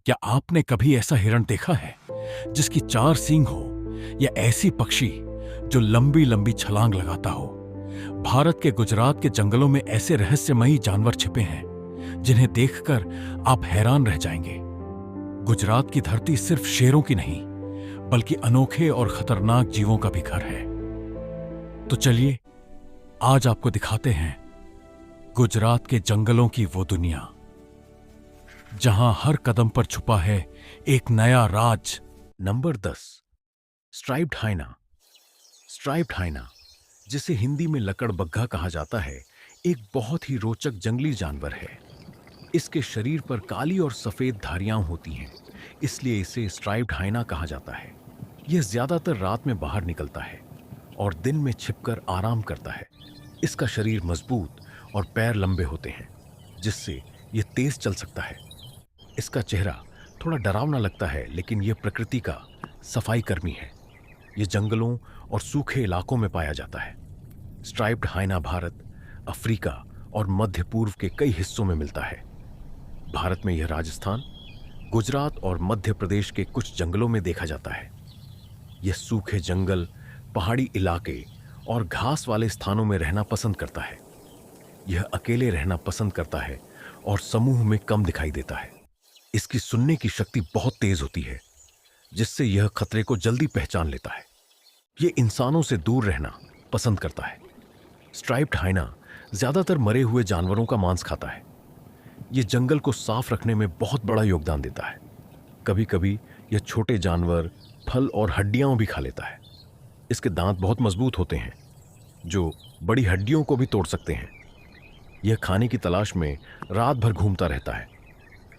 क्या आपने कभी ऐसा हिरण देखा है जिसकी 4 सींग हो, या ऐसी पक्षी जो लंबी लंबी छलांग लगाता हो? भारत के गुजरात के जंगलों में ऐसे रहस्यमयी जानवर छिपे हैं जिन्हें देखकर आप हैरान रह जाएंगे। गुजरात की धरती सिर्फ शेरों की नहीं, बल्कि अनोखे और खतरनाक जीवों का भी घर है। तो चलिए आज आपको दिखाते हैं गुजरात के जंगलों की वो दुनिया जहां हर कदम पर छुपा है एक नया राज। Number 10, striped hyena. Striped hyena, जिसे हिंदी में लकड़बग्घा कहा जाता है, एक बहुत ही रोचक जंगली जानवर है। इसके शरीर पर काली और सफेद धारियां होती हैं, इसलिए इसे स्ट्राइप्ड हाइना कहा जाता है। यह ज्यादातर रात में बाहर निकलता है और दिन में छिपकर आराम करता है। इसका शरीर मजबूत और पैर लंबे होते हैं, जिससे यह तेज चल सकता है। इसका चेहरा थोड़ा डरावना लगता है, लेकिन यह प्रकृति का सफाई कर्मी है। यह जंगलों और सूखे इलाकों में पाया जाता है। स्ट्राइप्ड हाइना भारत, अफ्रीका और मध्य पूर्व के कई हिस्सों में मिलता है। भारत में यह राजस्थान, गुजरात और मध्य प्रदेश के कुछ जंगलों में देखा जाता है। यह सूखे जंगल, पहाड़ी इलाके और घास वाले स्थानों में रहना पसंद करता है। यह अकेले रहना पसंद करता है और समूह में कम दिखाई देता है। इसकी सुनने की शक्ति बहुत तेज होती है, जिससे यह खतरे को जल्दी पहचान लेता है। यह इंसानों से दूर रहना पसंद करता है। स्ट्राइप्ड हाइना ज्यादातर मरे हुए जानवरों का मांस खाता है। यह जंगल को साफ रखने में बहुत बड़ा योगदान देता है। कभी कभी यह छोटे जानवर, फल और हड्डियां भी खा लेता है। इसके दांत बहुत मजबूत होते हैं, जो बड़ी हड्डियों को भी तोड़ सकते हैं। यह खाने की तलाश में रात भर घूमता रहता है।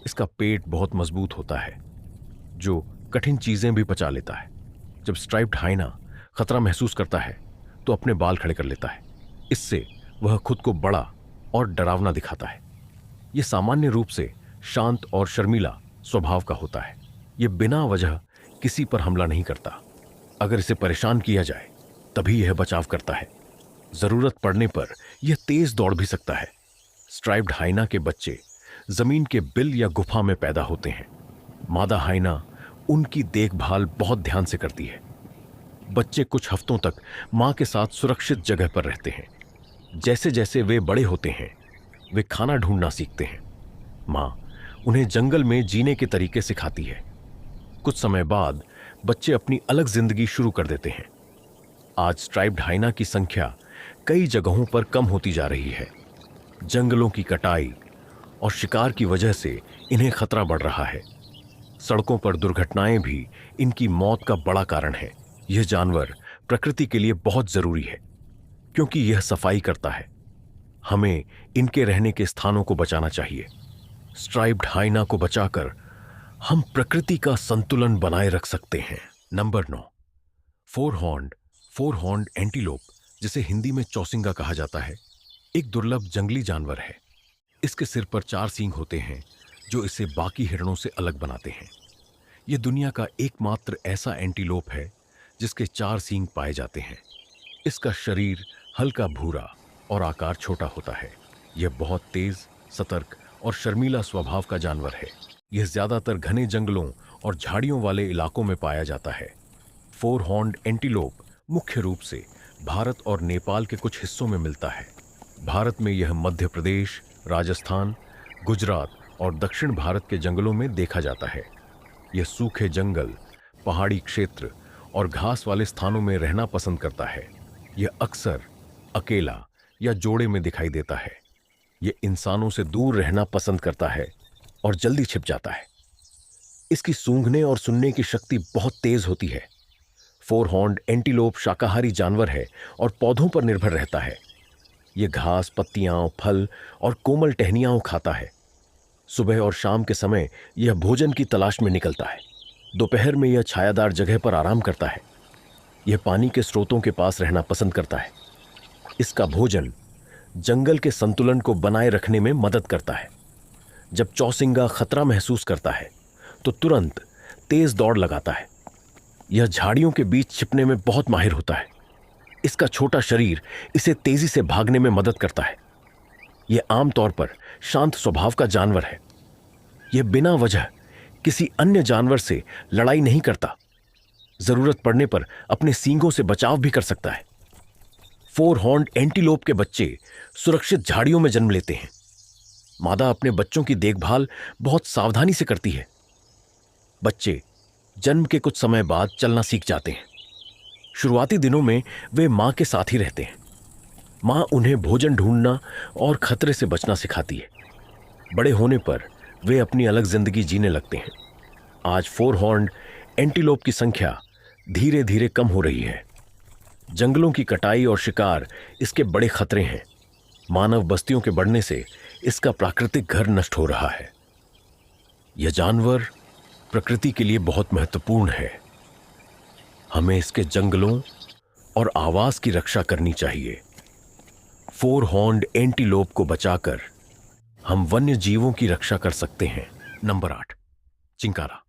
इसका पेट बहुत मजबूत होता है, जो कठिन चीजें भी पचा लेता है। जब स्ट्राइप्ड हाइना खतरा महसूस करता है तो अपने बाल खड़े कर लेता है। इससे वह खुद को बड़ा और डरावना दिखाता है। यह सामान्य रूप से शांत और शर्मीला स्वभाव का होता है। यह बिना वजह किसी पर हमला नहीं करता। अगर इसे परेशान किया जाए तभी यह बचाव करता है। जरूरत पड़ने पर यह तेज दौड़ भी सकता है। स्ट्राइप्ड हाइना के बच्चे जमीन के बिल या गुफा में पैदा होते हैं। मादा हाइना उनकी देखभाल बहुत ध्यान से करती है। बच्चे कुछ हफ्तों तक मां के साथ सुरक्षित जगह पर रहते हैं। जैसे जैसे वे बड़े होते हैं, वे खाना ढूंढना सीखते हैं। मां उन्हें जंगल में जीने के तरीके सिखाती है। कुछ समय बाद बच्चे अपनी अलग जिंदगी शुरू कर देते हैं। आज स्ट्राइप्ड हाइना की संख्या कई जगहों पर कम होती जा रही है। जंगलों की कटाई और शिकार की वजह से इन्हें खतरा बढ़ रहा है। सड़कों पर दुर्घटनाएं भी इनकी मौत का बड़ा कारण है। यह जानवर प्रकृति के लिए बहुत जरूरी है, क्योंकि यह सफाई करता है। हमें इनके रहने के स्थानों को बचाना चाहिए। स्ट्राइप्ड हाइना को बचाकर हम प्रकृति का संतुलन बनाए रख सकते हैं। नंबर 9, फोर हॉर्न्ड एंटीलोप, जिसे हिंदी में चौसिंगा कहा जाता है, एक दुर्लभ जंगली जानवर है। इसके सिर पर 4 सींग होते हैं, जो इसे बाकी हिरणों से अलग बनाते हैं। यह दुनिया का एकमात्र ऐसा एंटीलोप है जिसके 4 सींग पाए जाते हैं। इसका शरीर हल्का भूरा और आकार छोटा होता है। यह बहुत तेज, सतर्क और शर्मीला स्वभाव का जानवर है। यह ज्यादातर घने जंगलों और झाड़ियों वाले इलाकों में पाया जाता है। 4 हॉर्न्ड एंटीलोप मुख्य रूप से भारत और नेपाल के कुछ हिस्सों में मिलता है। भारत में यह मध्य प्रदेश, राजस्थान, गुजरात और दक्षिण भारत के जंगलों में देखा जाता है। यह सूखे जंगल, पहाड़ी क्षेत्र और घास वाले स्थानों में रहना पसंद करता है। यह अक्सर अकेला या जोड़े में दिखाई देता है। यह इंसानों से दूर रहना पसंद करता है और जल्दी छिप जाता है। इसकी सूंघने और सुनने की शक्ति बहुत तेज होती है। 4 हॉर्न्ड एंटीलोप शाकाहारी जानवर है और पौधों पर निर्भर रहता है। यह घास, पत्तियां, फल और कोमल टहनियां खाता है। सुबह और शाम के समय यह भोजन की तलाश में निकलता है। दोपहर में यह छायादार जगह पर आराम करता है। यह पानी के स्रोतों के पास रहना पसंद करता है। इसका भोजन जंगल के संतुलन को बनाए रखने में मदद करता है। जब चौसिंगा खतरा महसूस करता है तो तुरंत तेज दौड़ लगाता है। यह झाड़ियों के बीच छिपने में बहुत माहिर होता है। इसका छोटा शरीर इसे तेजी से भागने में मदद करता है। यह आमतौर पर शांत स्वभाव का जानवर है। यह बिना वजह किसी अन्य जानवर से लड़ाई नहीं करता, जरूरत पड़ने पर अपने सींगों से बचाव भी कर सकता है। फोर हॉर्न्ड एंटीलोप के बच्चे सुरक्षित झाड़ियों में जन्म लेते हैं। मादा अपने बच्चों की देखभाल बहुत सावधानी से करती है। बच्चे जन्म के कुछ समय बाद चलना सीख जाते हैं। शुरुआती दिनों में वे मां के साथ ही रहते हैं। मां उन्हें भोजन ढूंढना और खतरे से बचना सिखाती है। बड़े होने पर वे अपनी अलग जिंदगी जीने लगते हैं। आज फोर हॉर्न्ड एंटीलोप की संख्या धीरे धीरे कम हो रही है। जंगलों की कटाई और शिकार इसके बड़े खतरे हैं। मानव बस्तियों के बढ़ने से इसका प्राकृतिक घर नष्ट हो रहा है। यह जानवर प्रकृति के लिए बहुत महत्वपूर्ण है। हमें इसके जंगलों और आवास की रक्षा करनी चाहिए। फोर हॉर्न्ड एंटीलोप को बचाकर हम वन्य जीवों की रक्षा कर सकते हैं। नंबर 8, चिंकारा।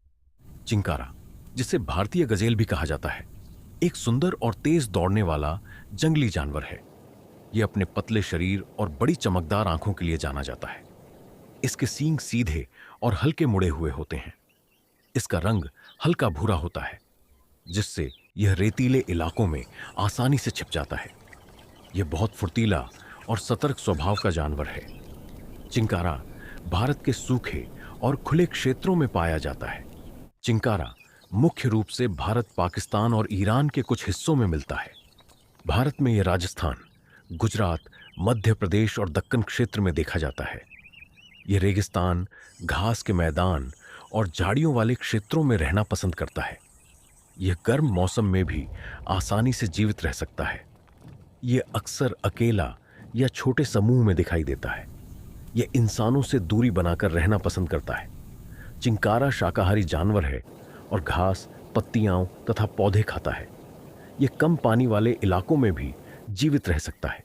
चिंकारा, जिसे भारतीय गजेल भी कहा जाता है, एक सुंदर और तेज दौड़ने वाला जंगली जानवर है। यह अपने पतले शरीर और बड़ी चमकदार आंखों के लिए जाना जाता है। इसके सींग सीधे और हल्के मुड़े हुए होते हैं। इसका रंग हल्का भूरा होता है, जिससे यह रेतीले इलाकों में आसानी से छिप जाता है। यह बहुत फुर्तीला और सतर्क स्वभाव का जानवर है। चिंकारा भारत के सूखे और खुले क्षेत्रों में पाया जाता है। चिंकारा मुख्य रूप से भारत, पाकिस्तान और ईरान के कुछ हिस्सों में मिलता है। भारत में यह राजस्थान, गुजरात, मध्य प्रदेश और दक्कन क्षेत्र में देखा जाता है। यह रेगिस्तान, घास के मैदान और झाड़ियों वाले क्षेत्रों में रहना पसंद करता है। यह गर्म मौसम में भी आसानी से जीवित रह सकता है। यह अक्सर अकेला या छोटे समूह में दिखाई देता है। यह इंसानों से दूरी बनाकर रहना पसंद करता है। चिंकारा शाकाहारी जानवर है और घास, पत्तियां तथा पौधे खाता है। यह कम पानी वाले इलाकों में भी जीवित रह सकता है।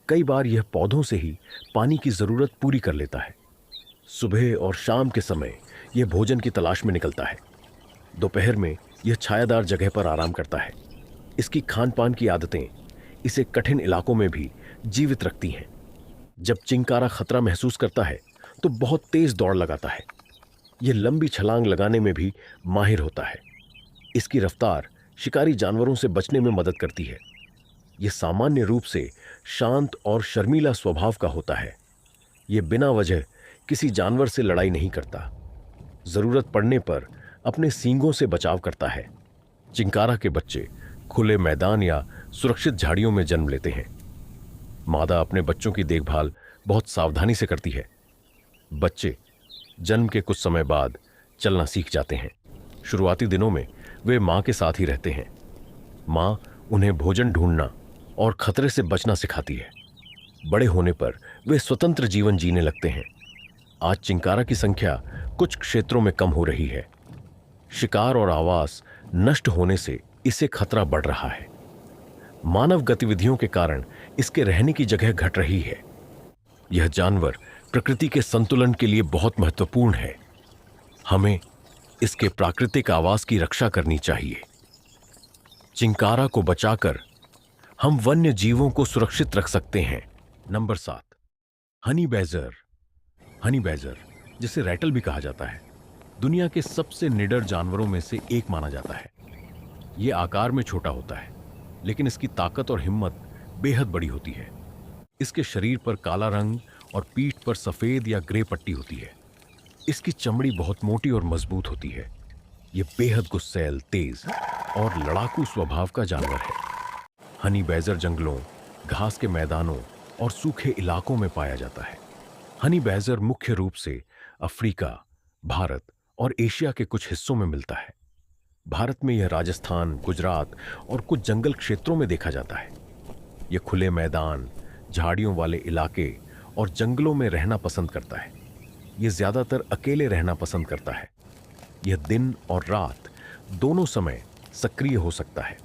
कई बार यह पौधों से ही पानी की जरूरत पूरी कर लेता है। सुबह और शाम के समय यह भोजन की तलाश में निकलता है। दोपहर में यह छायादार जगह पर आराम करता है। इसकी खान पान की आदतें इसे कठिन इलाकों में भी जीवित रखती हैं। जब चिंकारा खतरा महसूस करता है तो बहुत तेज दौड़ लगाता है। यह लंबी छलांग लगाने में भी माहिर होता है। इसकी रफ्तार शिकारी जानवरों से बचने में मदद करती है। यह सामान्य रूप से शांत और शर्मीला स्वभाव का होता है। यह बिना वजह किसी जानवर से लड़ाई नहीं करता। जरूरत पड़ने पर अपने सींगों से बचाव करता है। चिंकारा के बच्चे खुले मैदान या सुरक्षित झाड़ियों में जन्म लेते हैं। मादा अपने बच्चों की देखभाल बहुत सावधानी से करती है। बच्चे जन्म के कुछ समय बाद चलना सीख जाते हैं। शुरुआती दिनों में वे मां के साथ ही रहते हैं। मां उन्हें भोजन ढूंढना और खतरे से बचना सिखाती है। बड़े होने पर वे स्वतंत्र जीवन जीने लगते हैं। आज चिंकारा की संख्या कुछ क्षेत्रों में कम हो रही है। शिकार और आवास नष्ट होने से इसे खतरा बढ़ रहा है। मानव गतिविधियों के कारण इसके रहने की जगह घट रही है। यह जानवर प्रकृति के संतुलन के लिए बहुत महत्वपूर्ण है। हमें इसके प्राकृतिक आवास की रक्षा करनी चाहिए। चिंकारा को बचाकर हम वन्य जीवों को सुरक्षित रख सकते हैं। Number 7, honey badger. Honey badger, जिसे रैटल भी कहा जाता है, दुनिया के सबसे निडर जानवरों में से एक माना जाता है। यह आकार में छोटा होता है, लेकिन इसकी ताकत और हिम्मत बेहद बड़ी होती है। इसके शरीर पर काला रंग और पीठ पर सफेद या ग्रे पट्टी होती है। इसकी चमड़ी बहुत मोटी और मजबूत होती है। यह बेहद गुस्सैल, तेज और लड़ाकू स्वभाव का जानवर है। हनी बैजर जंगलों, घास के मैदानों और सूखे इलाकों में पाया जाता है। हनी बैजर मुख्य रूप से अफ्रीका, भारत और एशिया के कुछ हिस्सों में मिलता है। भारत में यह राजस्थान, गुजरात और कुछ जंगल क्षेत्रों में देखा जाता है। यह खुले मैदान, झाड़ियों वाले इलाके और जंगलों में रहना पसंद करता है। यह ज्यादातर अकेले रहना पसंद करता है। यह दिन और रात दोनों समय सक्रिय हो सकता है।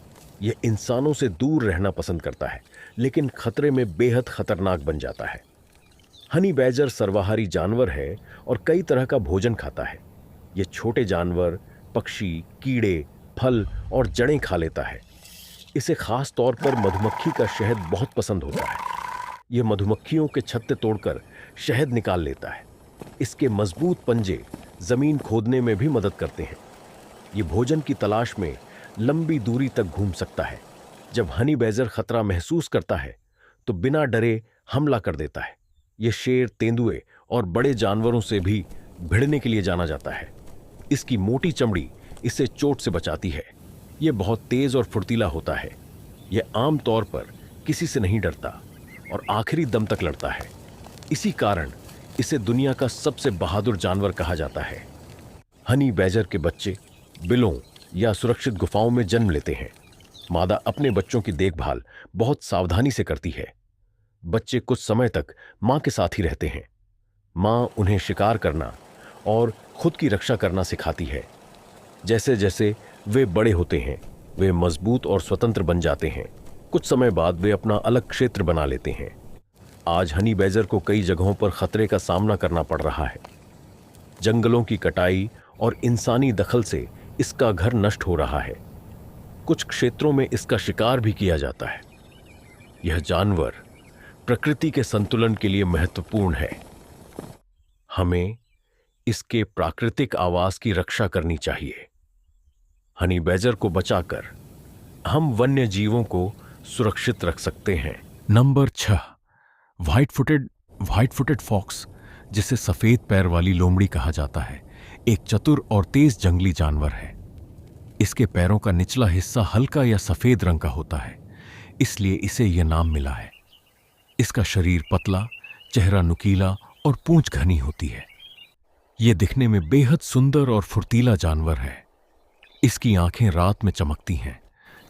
यह इंसानों से दूर रहना पसंद करता है, लेकिन खतरे में बेहद खतरनाक बन जाता है। हनी बैजर सर्वाहारी जानवर है और कई तरह का भोजन खाता है। यह छोटे जानवर, पक्षी, कीड़े, फल और जड़ें खा लेता है। इसे खास तौर पर मधुमक्खी का शहद बहुत पसंद होता है। यह मधुमक्खियों के छत्ते तोड़कर शहद निकाल लेता है। इसके मजबूत पंजे जमीन खोदने में भी मदद करते हैं। ये भोजन की तलाश में लंबी दूरी तक घूम सकता है। जब हनी बैजर खतरा महसूस करता है तो बिना डरे हमला कर देता है। यह शेर, तेंदुए और बड़े जानवरों से भी भिड़ने के लिए जाना जाता है। इसकी मोटी चमड़ी इसे चोट से बचाती है। यह बहुत तेज और फुर्तीला होता है। यह आम तौर पर किसी से नहीं डरता और आखिरी दम तक लड़ता है। इसी कारण इसे दुनिया का सबसे बहादुर जानवर कहा जाता है। हनी बैजर के बच्चे बिलों या सुरक्षित गुफाओं में जन्म लेते हैं। मादा अपने बच्चों की देखभाल बहुत सावधानी से करती है। बच्चे कुछ समय तक मां के साथ ही रहते हैं। मां उन्हें शिकार करना और खुद की रक्षा करना सिखाती है। जैसे जैसे वे बड़े होते हैं, वे मजबूत और स्वतंत्र बन जाते हैं। कुछ समय बाद वे अपना अलग क्षेत्र बना लेते हैं। आज हनी बैजर को कई जगहों पर खतरे का सामना करना पड़ रहा है। जंगलों की कटाई और इंसानी दखल से इसका घर नष्ट हो रहा है। कुछ क्षेत्रों में इसका शिकार भी किया जाता है। यह जानवर प्रकृति के संतुलन के लिए महत्वपूर्ण है। हमें इसके प्राकृतिक आवास की रक्षा करनी चाहिए। हनी बैजर को बचाकर हम वन्य जीवों को सुरक्षित रख सकते हैं। नंबर 6, व्हाइट फुटेड फॉक्स, जिसे सफेद पैर वाली लोमड़ी कहा जाता है, एक चतुर और तेज जंगली जानवर है। इसके पैरों का निचला हिस्सा हल्का या सफेद रंग का होता है, इसलिए इसे यह नाम मिला है। इसका शरीर पतला, चेहरा नुकीला और पूंछ घनी होती है। यह दिखने में बेहद सुंदर और फुर्तीला जानवर है। इसकी आंखें रात में चमकती हैं,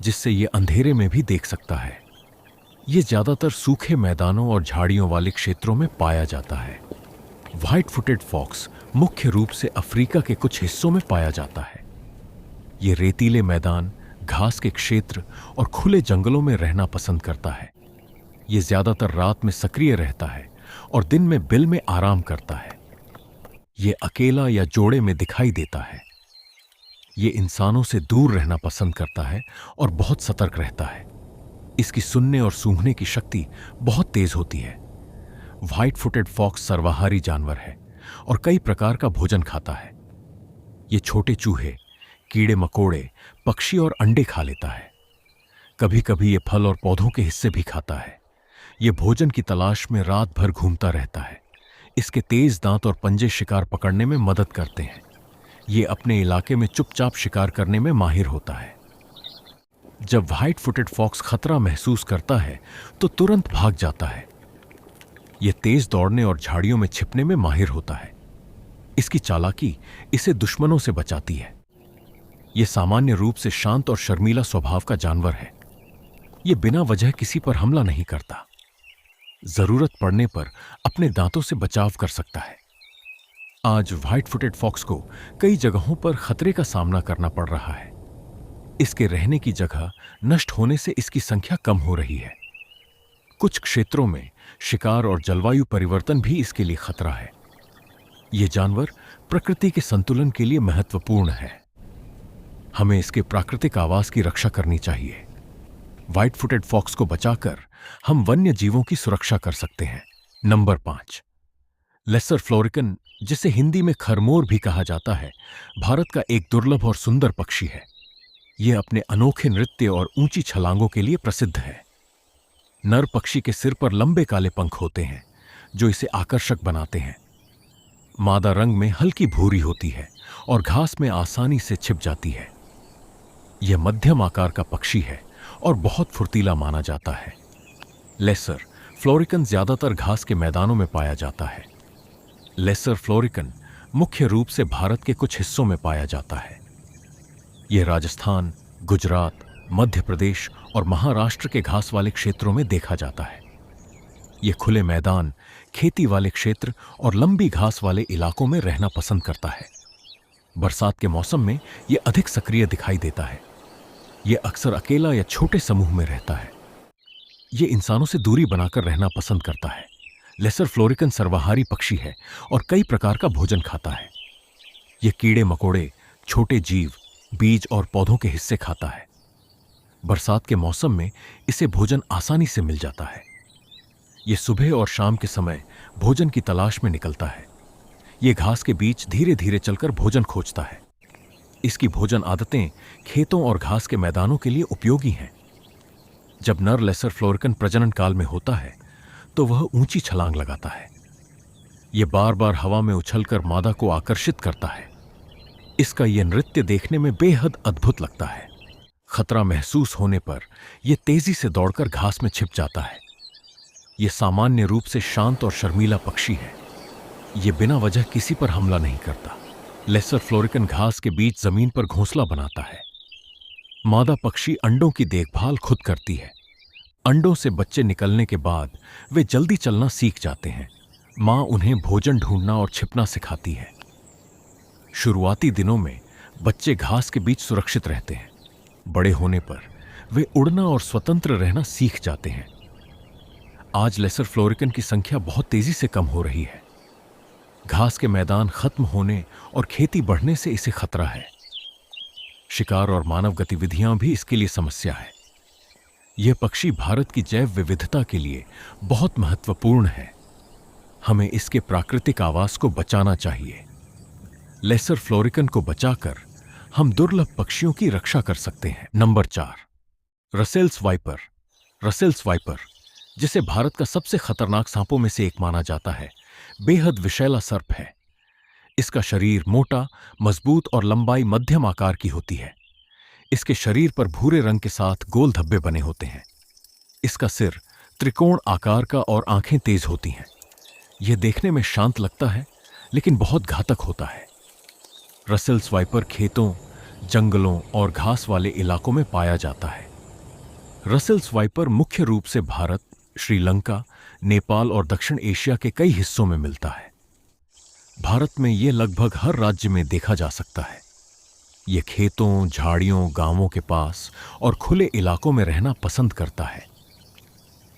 जिससे यह अंधेरे में भी देख सकता है। यह ज्यादातर सूखे मैदानों और झाड़ियों वाले क्षेत्रों में पाया जाता है। व्हाइट फुटेड फॉक्स मुख्य रूप से अफ्रीका के कुछ हिस्सों में पाया जाता है। यह रेतीले मैदान, घास के क्षेत्र और खुले जंगलों में रहना पसंद करता है। यह ज्यादातर रात में सक्रिय रहता है और दिन में बिल में आराम करता है। यह अकेला या जोड़े में दिखाई देता है। यह इंसानों से दूर रहना पसंद करता है और बहुत सतर्क रहता है। इसकी सुनने और सूंघने की शक्ति बहुत तेज होती है। व्हाइट फुटेड फॉक्स सर्वाहारी जानवर है और कई प्रकार का भोजन खाता है। यह छोटे चूहे, कीड़े मकोड़े, पक्षी और अंडे खा लेता है। कभी कभी यह फल और पौधों के हिस्से भी खाता है। यह भोजन की तलाश में रात भर घूमता रहता है। इसके तेज दांत और पंजे शिकार पकड़ने में मदद करते हैं। यह अपने इलाके में चुपचाप शिकार करने में माहिर होता है। जब व्हाइट फुटेड फॉक्स खतरा महसूस करता है तो तुरंत भाग जाता है। यह तेज दौड़ने और झाड़ियों में छिपने में माहिर होता है। इसकी चालाकी इसे दुश्मनों से बचाती है। यह सामान्य रूप से शांत और शर्मीला स्वभाव का जानवर है। यह बिना वजह किसी पर हमला नहीं करता। जरूरत पड़ने पर अपने दांतों से बचाव कर सकता है। आज व्हाइट फुटेड फॉक्स को कई जगहों पर खतरे का सामना करना पड़ रहा है। इसके रहने की जगह नष्ट होने से इसकी संख्या कम हो रही है। कुछ क्षेत्रों में शिकार और जलवायु परिवर्तन भी इसके लिए खतरा है। यह जानवर प्रकृति के संतुलन के लिए महत्वपूर्ण है। हमें इसके प्राकृतिक आवास की रक्षा करनी चाहिए। व्हाइट फुटेड फॉक्स को बचाकर हम वन्य जीवों की सुरक्षा कर सकते हैं। नंबर 5, लेसर फ्लोरिकन, जिसे हिंदी में खरमोर भी कहा जाता है, भारत का एक दुर्लभ और सुंदर पक्षी है। यह अपने अनोखे नृत्य और ऊंची छलांगों के लिए प्रसिद्ध है। नर पक्षी के सिर पर लंबे काले पंख होते हैं जो इसे आकर्षक बनाते हैं। मादा रंग में हल्की भूरी होती है और घास में आसानी से छिप जाती है। यह मध्यम आकार का पक्षी है और बहुत फुर्तीला माना जाता है। लेसर फ्लोरिकन ज्यादातर घास के मैदानों में पाया जाता है। लेसर फ्लोरिकन मुख्य रूप से भारत के कुछ हिस्सों में पाया जाता है। यह राजस्थान, गुजरात, मध्य प्रदेश और महाराष्ट्र के घास वाले क्षेत्रों में देखा जाता है। यह खुले मैदान, खेती वाले क्षेत्र और लंबी घास वाले इलाकों में रहना पसंद करता है। बरसात के मौसम में यह अधिक सक्रिय दिखाई देता है। यह अक्सर अकेला या छोटे समूह में रहता है। यह इंसानों से दूरी बनाकर रहना पसंद करता है। लेसर फ्लोरिकन सर्वाहारी पक्षी है और कई प्रकार का भोजन खाता है। यह कीड़े मकोड़े, छोटे जीव, बीज और पौधों के हिस्से खाता है। बरसात के मौसम में इसे भोजन आसानी से मिल जाता है। यह सुबह और शाम के समय भोजन की तलाश में निकलता है। ये घास के बीच धीरे धीरे चलकर भोजन खोजता है। इसकी भोजन आदतें खेतों और घास के मैदानों के लिए उपयोगी हैं। जब नर लेसर फ्लोरिकन प्रजनन काल में होता है तो वह ऊंची छलांग लगाता है। यह बार बार हवा में उछलकर मादा को आकर्षित करता है। इसका यह नृत्य देखने में बेहद अद्भुत लगता है। खतरा महसूस होने पर यह तेजी से दौड़कर घास में छिप जाता है। यह सामान्य रूप से शांत और शर्मीला पक्षी है। यह बिना वजह किसी पर हमला नहीं करता। लेसर फ्लोरिकन घास के बीच जमीन पर घोंसला बनाता है। मादा पक्षी अंडों की देखभाल खुद करती है। अंडों से बच्चे निकलने के बाद वे जल्दी चलना सीख जाते हैं। मां उन्हें भोजन ढूंढना और छिपना सिखाती है। शुरुआती दिनों में बच्चे घास के बीच सुरक्षित रहते हैं। बड़े होने पर वे उड़ना और स्वतंत्र रहना सीख जाते हैं। आज लेसर फ्लोरिकन की संख्या बहुत तेजी से कम हो रही है। घास के मैदान खत्म होने और खेती बढ़ने से इसे खतरा है। शिकार और मानव गतिविधियां भी इसके लिए समस्या है। यह पक्षी भारत की जैव विविधता के लिए बहुत महत्वपूर्ण है। हमें इसके प्राकृतिक आवास को बचाना चाहिए। लेसर फ्लोरिकन को बचाकर हम दुर्लभ पक्षियों की रक्षा कर सकते हैं। Number 4, Russell's viper. Russell's viper, जिसे भारत का सबसे खतरनाक सांपों में से एक माना जाता है, बेहद विषैला सर्प है। इसका शरीर मोटा, मजबूत और लंबाई मध्यम आकार की होती है। इसके शरीर पर भूरे रंग के साथ गोल धब्बे बने होते हैं। इसका सिर त्रिकोण आकार का और आंखें तेज होती हैं। यह देखने में शांत लगता है लेकिन बहुत घातक होता है। रसेल्स वाइपर खेतों, जंगलों और घास वाले इलाकों में पाया जाता है। रसेल्स वाइपर मुख्य रूप से भारत, श्रीलंका, नेपाल और दक्षिण एशिया के कई हिस्सों में मिलता है। भारत में यह लगभग हर राज्य में देखा जा सकता है। यह खेतों, झाड़ियों, गांवों के पास और खुले इलाकों में रहना पसंद करता है।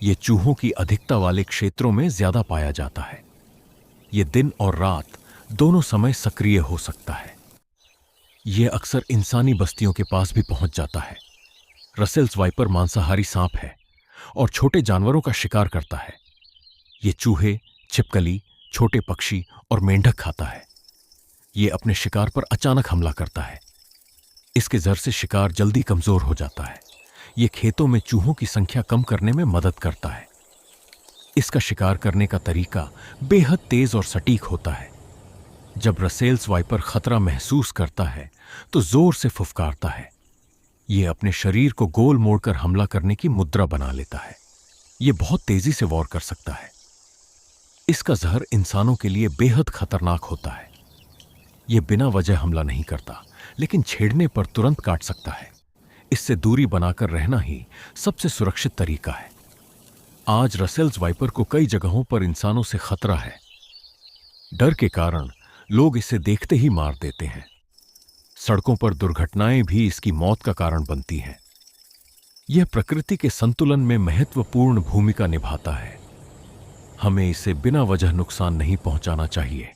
यह चूहों की अधिकता वाले क्षेत्रों में ज्यादा पाया जाता है। यह दिन और रात दोनों समय सक्रिय हो सकता है। यह अक्सर इंसानी बस्तियों के पास भी पहुंच जाता है। रसेल्स वाइपर मांसाहारी सांप है और छोटे जानवरों का शिकार करता है। यह चूहे, छिपकली, छोटे पक्षी और मेंढक खाता है। यह अपने शिकार पर अचानक हमला करता है। इसके जहर से शिकार जल्दी कमजोर हो जाता है। यह खेतों में चूहों की संख्या कम करने में मदद करता है। इसका शिकार करने का तरीका बेहद तेज और सटीक होता है। जब रसेल्स वाइपर खतरा महसूस करता है तो जोर से फुफकारता है। यह अपने शरीर को गोल मोड़कर हमला करने की मुद्रा बना लेता है। यह बहुत तेजी से वॉर कर सकता है। इसका जहर इंसानों के लिए बेहद खतरनाक होता है। यह बिना वजह हमला नहीं करता, लेकिन छेड़ने पर तुरंत काट सकता है। इससे दूरी बनाकर रहना ही सबसे सुरक्षित तरीका है। आज रसेल्स वाइपर को कई जगहों पर इंसानों से खतरा है। डर के कारण लोग इसे देखते ही मार देते हैं। सड़कों पर दुर्घटनाएं भी इसकी मौत का कारण बनती हैं। यह प्रकृति के संतुलन में महत्वपूर्ण भूमिका निभाता है। हमें इसे बिना वजह नुकसान नहीं पहुंचाना चाहिए।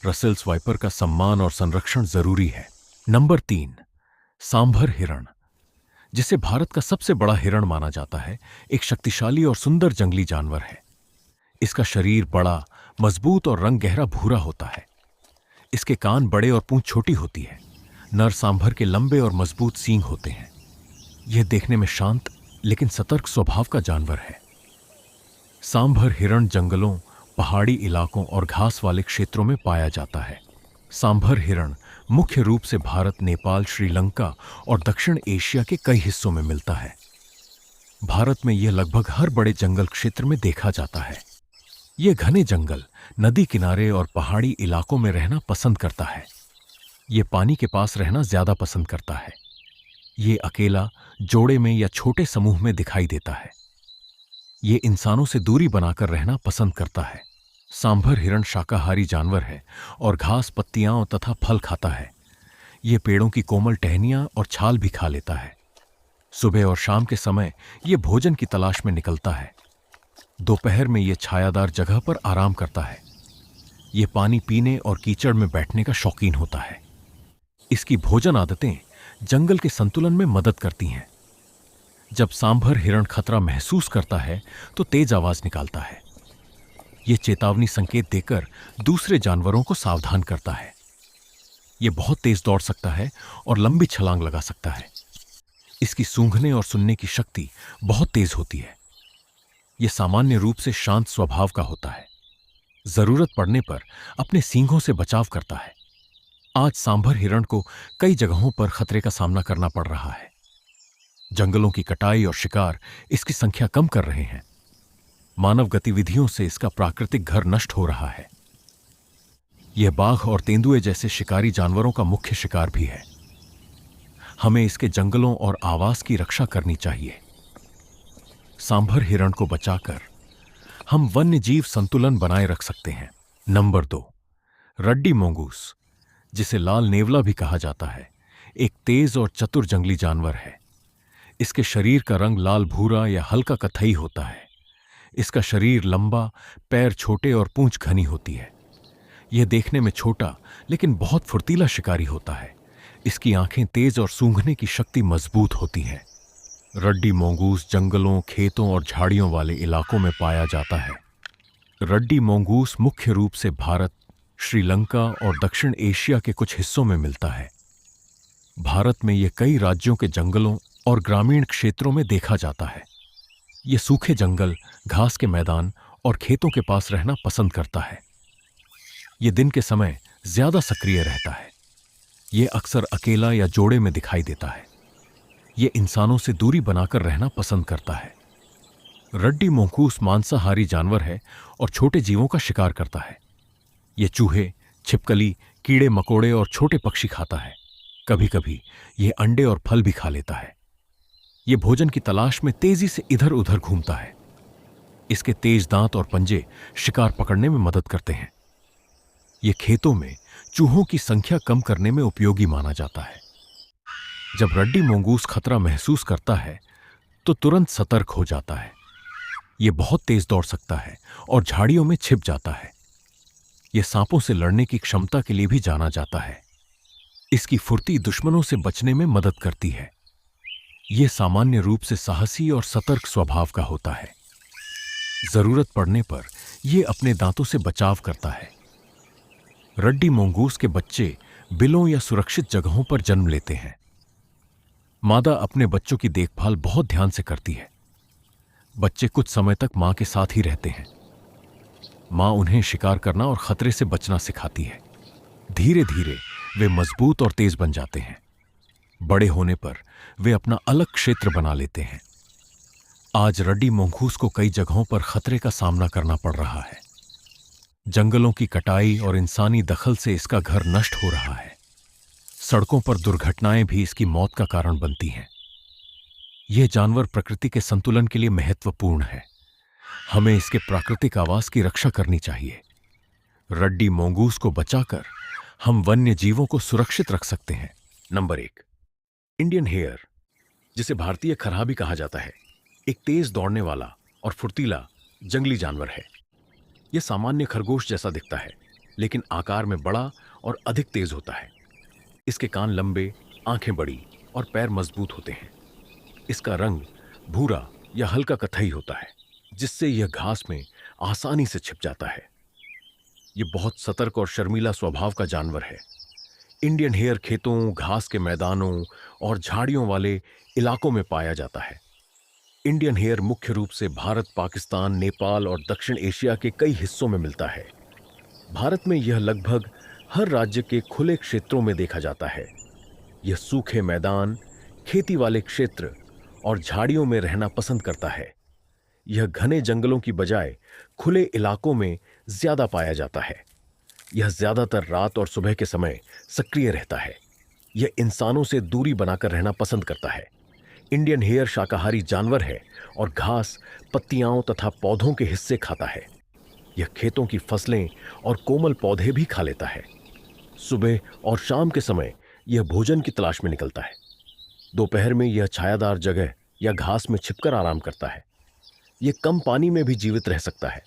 रसेल्स वाइपर का सम्मान और संरक्षण जरूरी है। नंबर 3, सांभर हिरण, जिसे भारत का सबसे बड़ा हिरण माना जाता है, एक शक्तिशाली और सुंदर जंगली जानवर है। इसका शरीर बड़ा, मजबूत और रंग गहरा भूरा होता है। इसके कान बड़े और पूंछ छोटी होती है। नर सांभर के लंबे और मजबूत सींग होते हैं। यह देखने में शांत लेकिन सतर्क स्वभाव का जानवर है। सांभर हिरण जंगलों, पहाड़ी इलाकों और घास वाले क्षेत्रों में पाया जाता है। सांभर हिरण मुख्य रूप से भारत, नेपाल, श्रीलंका और दक्षिण एशिया के कई हिस्सों में मिलता है। भारत में यह लगभग हर बड़े जंगल क्षेत्र में देखा जाता है। यह घने जंगल, नदी किनारे और पहाड़ी इलाकों में रहना पसंद करता है। यह पानी के पास रहना ज्यादा पसंद करता है। यह अकेला, जोड़े में या छोटे समूह में दिखाई देता है। यह इंसानों से दूरी बनाकर रहना पसंद करता है। सांभर हिरण शाकाहारी जानवर है और घास, पत्तियां तथा फल खाता है। यह पेड़ों की कोमल टहनियां और छाल भी खा लेता है। सुबह और शाम के समय यह भोजन की तलाश में निकलता है। दोपहर में यह छायादार जगह पर आराम करता है। यह पानी पीने और कीचड़ में बैठने का शौकीन होता है। इसकी भोजन आदतें जंगल के संतुलन में मदद करती हैं। जब सांभर हिरण खतरा महसूस करता है तो तेज आवाज निकालता है। ये चेतावनी संकेत देकर दूसरे जानवरों को सावधान करता है। ये बहुत तेज दौड़ सकता है और लंबी छलांग लगा सकता है। इसकी सूंघने और सुनने की शक्ति बहुत तेज होती है। यह सामान्य रूप से शांत स्वभाव का होता है। जरूरत पड़ने पर अपने सींगों से बचाव करता है। आज सांभर हिरण को कई जगहों पर खतरे का सामना करना पड़ रहा है। जंगलों की कटाई और शिकार इसकी संख्या कम कर रहे हैं। मानव गतिविधियों से इसका प्राकृतिक घर नष्ट हो रहा है। यह बाघ और तेंदुए जैसे शिकारी जानवरों का मुख्य शिकार भी है। हमें इसके जंगलों और आवास की रक्षा करनी चाहिए। सांभर हिरण को बचाकर हम वन्य जीव संतुलन बनाए रख सकते हैं। नंबर 2, रड्डी मोंगूस, जिसे लाल नेवला भी कहा जाता है, एक तेज और चतुर जंगली जानवर है। इसके शरीर का रंग लाल भूरा या हल्का कत्थई होता है। इसका शरीर लंबा, पैर छोटे और पूंछ घनी होती है। यह देखने में छोटा लेकिन बहुत फुर्तीला शिकारी होता है। इसकी आंखें तेज और सूंघने की शक्ति मजबूत होती है। रड्डी मोंगूस जंगलों, खेतों और झाड़ियों वाले इलाकों में पाया जाता है। रड्डी मोंगूस मुख्य रूप से भारत, श्रीलंका और दक्षिण एशिया के कुछ हिस्सों में मिलता है। भारत में यह कई राज्यों के जंगलों और ग्रामीण क्षेत्रों में देखा जाता है। यह सूखे जंगल, घास के मैदान और खेतों के पास रहना पसंद करता है। यह दिन के समय ज्यादा सक्रिय रहता है। यह अक्सर अकेला या जोड़े में दिखाई देता है। यह इंसानों से दूरी बनाकर रहना पसंद करता है। रड्डी मोंगूस मांसाहारी जानवर है और छोटे जीवों का शिकार करता है। यह चूहे, छिपकली, कीड़े मकोड़े और छोटे पक्षी खाता है। कभी कभी यह अंडे और फल भी खा लेता है। यह भोजन की तलाश में तेजी से इधर उधर घूमता है। इसके तेज दांत और पंजे शिकार पकड़ने में मदद करते हैं। यह खेतों में चूहों की संख्या कम करने में उपयोगी माना जाता है। जब रड्डी मोंगूस खतरा महसूस करता है तो तुरंत सतर्क हो जाता है। यह बहुत तेज दौड़ सकता है और झाड़ियों में छिप जाता है। यह सांपों से लड़ने की क्षमता के लिए भी जाना जाता है। इसकी फुर्ती दुश्मनों से बचने में मदद करती है। यह सामान्य रूप से साहसी और सतर्क स्वभाव का होता है। जरूरत पड़ने पर यह अपने दांतों से बचाव करता है। रड्डी मोंगूस के बच्चे बिलों या सुरक्षित जगहों पर जन्म लेते हैं। मादा अपने बच्चों की देखभाल बहुत ध्यान से करती है। बच्चे कुछ समय तक मां के साथ ही रहते हैं। मां उन्हें शिकार करना और खतरे से बचना सिखाती है। धीरे धीरे वे मजबूत और तेज बन जाते हैं। बड़े होने पर वे अपना अलग क्षेत्र बना लेते हैं। आज रड्डी मोंगूस को कई जगहों पर खतरे का सामना करना पड़ रहा है। जंगलों की कटाई और इंसानी दखल से इसका घर नष्ट हो रहा है। सड़कों पर दुर्घटनाएं भी इसकी मौत का कारण बनती हैं। यह जानवर प्रकृति के संतुलन के लिए महत्वपूर्ण है। हमें इसके प्राकृतिक आवास की रक्षा करनी चाहिए। रड्डी मोंगूस को बचाकर हम वन्य जीवों को सुरक्षित रख सकते हैं। नंबर 1, इंडियन हेयर, जिसे भारतीय खरहा भी कहा जाता है, एक तेज दौड़ने वाला और फुर्तीला जंगली जानवर है। यह सामान्य खरगोश जैसा दिखता है, लेकिन आकार में बड़ा और अधिक तेज होता है। इसके कान लंबे, आंखें बड़ी और पैर मजबूत होते हैं। इसका रंग भूरा या हल्का कत्थई होता है, जिससे यह घास में आसानी से छिप जाता है। यह बहुत सतर्क और शर्मीला स्वभाव का जानवर है। इंडियन हेयर खेतों, घास के मैदानों और झाड़ियों वाले इलाकों में पाया जाता है। इंडियन हेयर मुख्य रूप से भारत, पाकिस्तान, नेपाल और दक्षिण एशिया के कई हिस्सों में मिलता है। भारत में यह लगभग हर राज्य के खुले क्षेत्रों में देखा जाता है। यह सूखे मैदान, खेती वाले क्षेत्र और झाड़ियों में रहना पसंद करता है। यह घने जंगलों की बजाय खुले इलाकों में ज्यादा पाया जाता है। यह ज्यादातर रात और सुबह के समय सक्रिय रहता है। यह इंसानों से दूरी बनाकर रहना पसंद करता है। इंडियन हेयर शाकाहारी जानवर है और घास, पत्तियां तथा पौधों के हिस्से खाता है। यह खेतों की फसलें और कोमल पौधे भी खा लेता है। सुबह और शाम के समय यह भोजन की तलाश में निकलता है। दोपहर में यह छायादार जगह या घास में छिपकर आराम करता है। यह कम पानी में भी जीवित रह सकता है।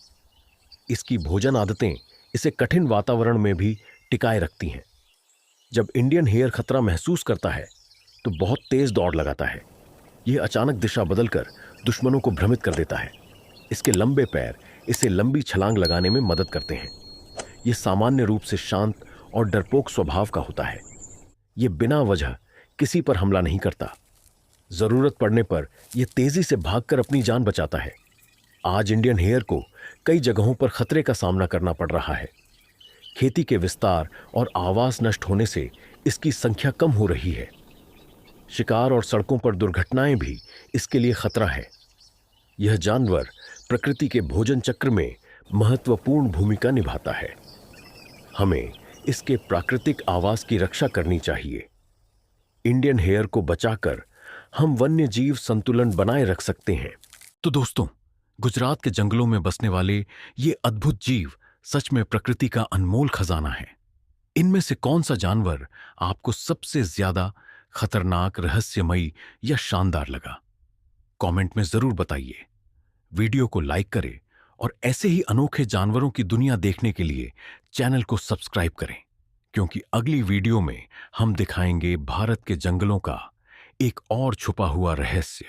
इसकी भोजन आदतें इसे कठिन वातावरण में भी टिकाए रखती हैं। जब इंडियन हेयर खतरा महसूस करता है तो बहुत तेज दौड़ लगाता है। यह अचानक दिशा बदलकर दुश्मनों को भ्रमित कर देता है। इसके लंबे पैर इसे लंबी छलांग लगाने में मदद करते हैं। यह सामान्य रूप से शांत और डरपोक स्वभाव का होता है। यह बिना वजह किसी पर हमला नहीं करता। जरूरत पड़ने पर यह तेजी से भागकर अपनी जान बचाता है। आज इंडियन हेयर को कई जगहों पर खतरे का सामना करना पड़ रहा है। खेती के विस्तार और आवास नष्ट होने से इसकी संख्या कम हो रही है। शिकार और सड़कों पर दुर्घटनाएं भी इसके लिए खतरा है। यह जानवर प्रकृति के भोजन चक्र में महत्वपूर्ण भूमिका निभाता है। हमें इसके प्राकृतिक आवास की रक्षा करनी चाहिए। इंडियन हेयर को बचाकर हम वन्य जीव संतुलन बनाए रख सकते हैं। तो दोस्तों, गुजरात के जंगलों में बसने वाले ये अद्भुत जीव सच में प्रकृति का अनमोल खजाना है। इनमें से कौन सा जानवर आपको सबसे ज्यादा खतरनाक, रहस्यमयी या शानदार लगा? कमेंट में जरूर बताइए। वीडियो को लाइक करें और ऐसे ही अनोखे जानवरों की दुनिया देखने के लिए चैनल को सब्सक्राइब करें, क्योंकि अगली वीडियो में हम दिखाएंगे भारत के जंगलों का एक और छुपा हुआ रहस्य।